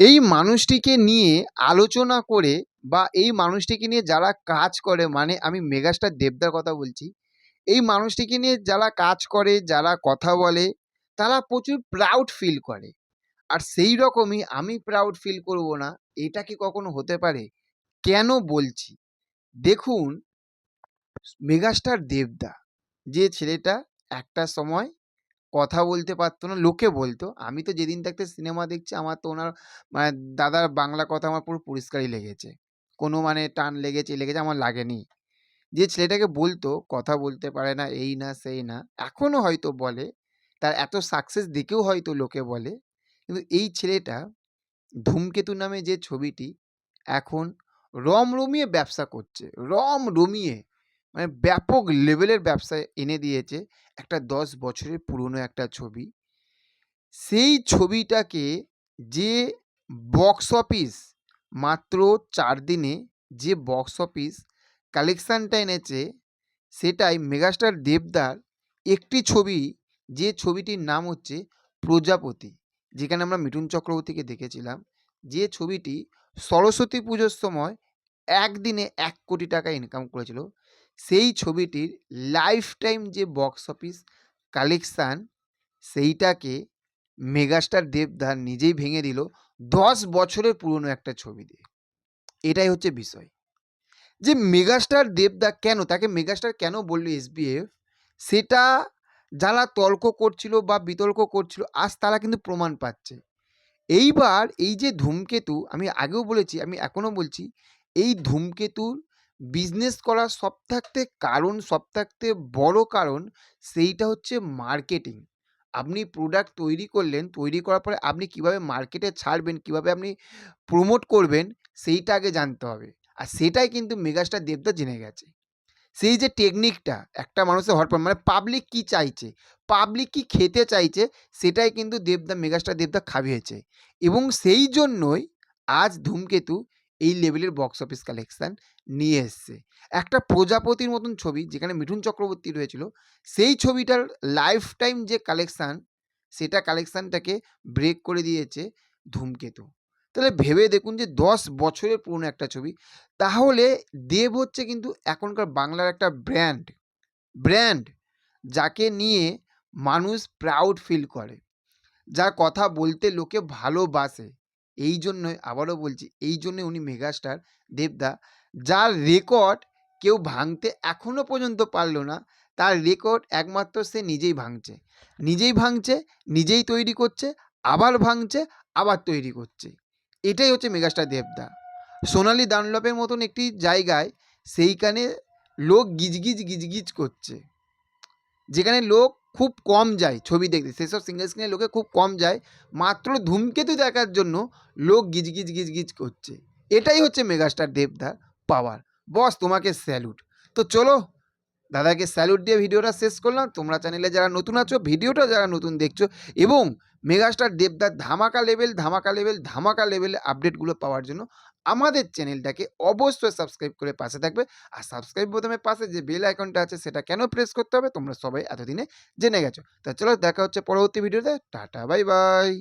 এই মানুষটিকে নিয়ে আলোচনা করে বা এই মানুষটিকে নিয়ে যারা কাজ করে, মানে আমি মেগাস্টার দেবদার কথা বলছি। এই মানুষটিকে নিয়ে যারা কাজ করে, যারা কথা বলে, তারা প্রচুর প্রাউড ফিল করে। আর সেই রকমই আমি প্রাউড ফিল করব না, এটা কি কখনো হতে পারে? কেন বলছি? দেখুন, মেগাস্টার দেবদা, যে ছেলেটা একটা সময় কথা বলতে পারতো না, লোকে বলতো। আমি তো যেদিন থাকতে সিনেমা দেখছি, আমার তো ওনার মানে দাদার বাংলা কথা আমার পুরো পরিষ্কারই লেগেছে। কোনো মানে টান লেগেছে, লেগেছে আমার লাগেনি। যে ছেলেটাকে বলতো কথা বলতে পারে না, এই না সেই না, এখনো হয়তো বলে, তার এত সাকসেস দেখেও হয়তো লোকে বলে। কিন্তু এই ছেলেটা ধূমকেতু নামে যে ছবিটি এখন রমরমিয়ে ব্যবসা করছে, রমরমিয়ে মানে ব্যাপক লেভেলের ব্যবসা এনে দিয়েছে। একটা 10 বছরের পুরনো একটা ছবি, সেই ছবিটাকে যে বক্স অফিস মাত্র 4 দিনে যে বক্স অফিস কালেকশানটা এনেছে, সেটাই মেগাস্টার দেবদার একটি ছবি, যে ছবিটির নাম হচ্ছে প্রজাপতি, যেখানে আমরা মিঠুন চক্রবর্তীকে দেখেছিলাম। যে ছবিটি সরস্বতী পুজোর সময় একদিনে 1 কোটি টাকা ইনকাম করেছিল, সেই ছবিটির লাইফ টাইম যে বক্স অফিস কালেকশান, সেইটাকে মেগাস্টার দেবদার নিজেই ভেঙে দিল 10 বছরের পুরনো একটা ছবি দিয়ে। এটাই হচ্ছে বিষয়, যে মেগাস্টার দেবদা কেন, তাকে মেগাস্টার কেন বললো এসবিএফ, সেটা যারা তর্ক করছিল বা বিতর্ক করছিল, আজ তারা কিন্তু প্রমাণ পাচ্ছে। এইবার এই যে ধূমকেতু, আমি আগেও বলেছি, আমি এখনও বলছি, এই ধূমকেতুর বিজনেস করার সবথেকে বড় কারণ, সেইটা হচ্ছে মার্কেটিং। আপনি প্রোডাক্ট তৈরি করলেন, তৈরি করার পরে আপনি কিভাবে মার্কেটে ছাড়বেন, কিভাবে আপনি প্রমোট করবেন, সেইটা আগে জানতে হবে। আর সেটাই কিন্তু মেগাস্টার দেবদা জেনে গেছে। সেই যে টেকনিকটা একটা মানুষের হওয়ার পর, মানে পাবলিক কি চাইছে, পাবলিক কি খেতে চাইছে, সেটাই কিন্তু মেগাস্টার দেবদা খাইয়েছে। এবং সেই জন্যই আজ ধূমকেতু এই লেভেলের বক্স অফিস কালেকশান নিয়ে এসছে। একটা প্রজাপতির মতন ছবি, যেখানে মিঠুন চক্রবর্তী রয়েছিল, সেই ছবিটার লাইফ টাইম যে কালেকশান, সেটা কালেকশানটাকে ব্রেক করে দিয়েছে ধূমকেতু। তাহলে ভেবে দেখুন যে 10 বছরের পুরনো একটা ছবি। তাহলে দেব হচ্ছে কিন্তু এখনকার বাংলার একটা ব্র্যান্ড, যাকে নিয়ে মানুষ প্রাউড ফিল করে, যার কথা বলতে লোকে ভালোবাসে। এই জন্যই, আবারও বলছি, এই জন্যই উনি মেগাস্টার দেবদা, যার রেকর্ড কেউ ভাঙতে এখনো পর্যন্ত পারল না। তার রেকর্ড একমাত্র সে নিজেই ভাঙছে, নিজেই তৈরি করছে, আবার ভাঙছে, আবার তৈরি করছে। এটাই হচ্ছে মেগাস্টার দেবদা। সোনালি ডানলপের মতন একটি জায়গায়, সেইখানে লোক গিজগিজ করছে, যেখানে লোক খুব কম যায় ছবি দেখতে, সেসব সিঙ্গেল স্ক্রিনে লোকে খুব কম যায়, মাত্র ধূমকেতু দেখার জন্য লোক গিজগিজ করছে। এটাই হচ্ছে মেগাস্টার দেবদার পাওয়ার। বস, তোমাকে স্যালুট। তো চলো, দাদাকে স্যালুট দিয়ে ভিডিওটা শেষ করলাম। তোমরা চ্যানেলে যারা নতুন আছো, ভিডিওটা যারা নতুন দেখছো, এবং মেগাস্টার দেবদার ধামাকা লেভেল আপডেটগুলো পাওয়ার জন্য আমাদের চ্যানেলটাকে অবশ্যই সাবস্ক্রাইব করে পাশে থাকবে। আর সাবস্ক্রাইব বোতামের পাশে যে বেল আইকনটা আছে, সেটা কেন প্রেস করতে হবে তোমরা সবাই এতদিনে জেনে গেছো। তা চলো, দেখা হচ্ছে পরবর্তী ভিডিওতে। Tata, bye bye.